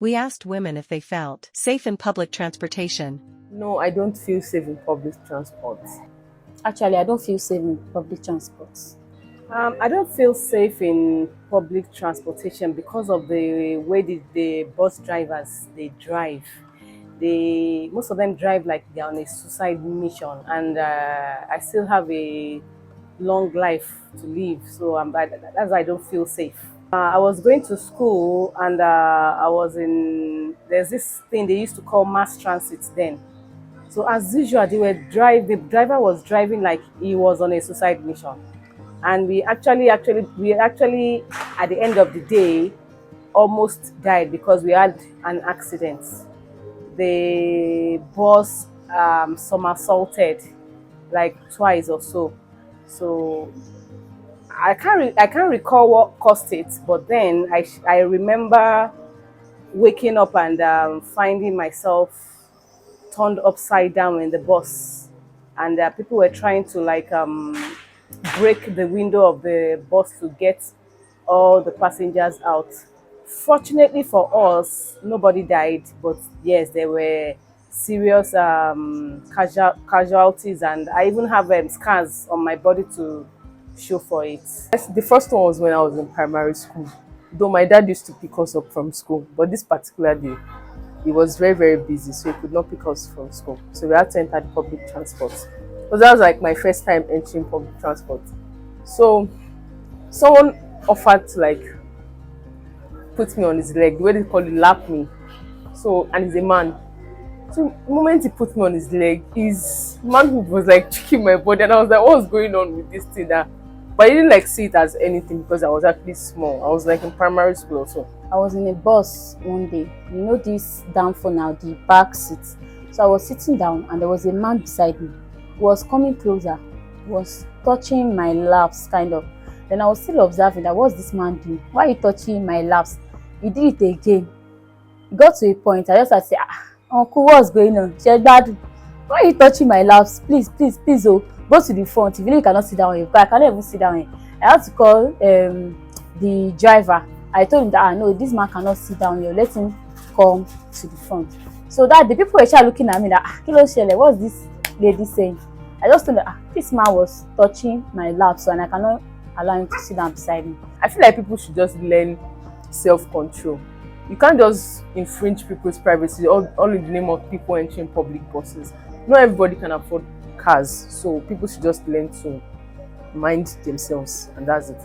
We asked women if they felt safe in public transportation. No, I don't feel safe in public transport. Actually, I don't feel safe in public transport. I don't feel safe in public transportation because of the way the bus drivers they drive. Most of them drive like they're on a suicide mission, and I still have a long life to live, so that's why I don't feel safe. I was going to school, and I was in there's this thing they used to call mass transit then. So as usual, the driver was driving like he was on a suicide mission, and we actually at the end of the day almost died because we had an accident. The bus somersaulted like twice or so. So I can't recall what caused it, but then I remember waking up and finding myself turned upside down in the bus, and people were trying to like break the window of the bus to get all the passengers out. Fortunately for us, nobody died, but yes, there were serious casualties, and I even have scars on my body to show for it. Yes, the first one was when I was in primary school. Though my dad used to pick us up from school, but this particular day, he was very, very busy, so he could not pick us from school. So we had to enter the public transport. So that was like my first time entering public transport. So someone offered to like put me on his leg, the way they call it, lap me. So, and he's a man. So the moment he put me on his leg, his manhood was like kicking my body, and I was like, what's going on with this thing? But I didn't like see it as anything because I was actually small. I was like in primary school also. I was in a bus one day. You know this down for now, the back seat. So I was sitting down and there was a man beside me. He was coming closer, he was touching my laps kind of. Then I was still observing that what's this man doing? Why are you touching my laps? He did it again. It got to a point, I just had to say, uncle, what's going on? Dad, why are you touching my laps? Please, please, please, oh, go to the front. If you know you cannot sit down here, but I cannot even sit down here. I had to call the driver. I told him that no, this man cannot sit down here. Let him come to the front. So that the people were actually looking at me that kilo shele, what's this lady saying? I just told them this man was touching my lap, so and I cannot allow him to sit down beside me. I feel like people should just learn self-control. You can't just infringe people's privacy all in the name of people entering public buses. Not everybody can afford cars, so people should just learn to mind themselves, and that's it.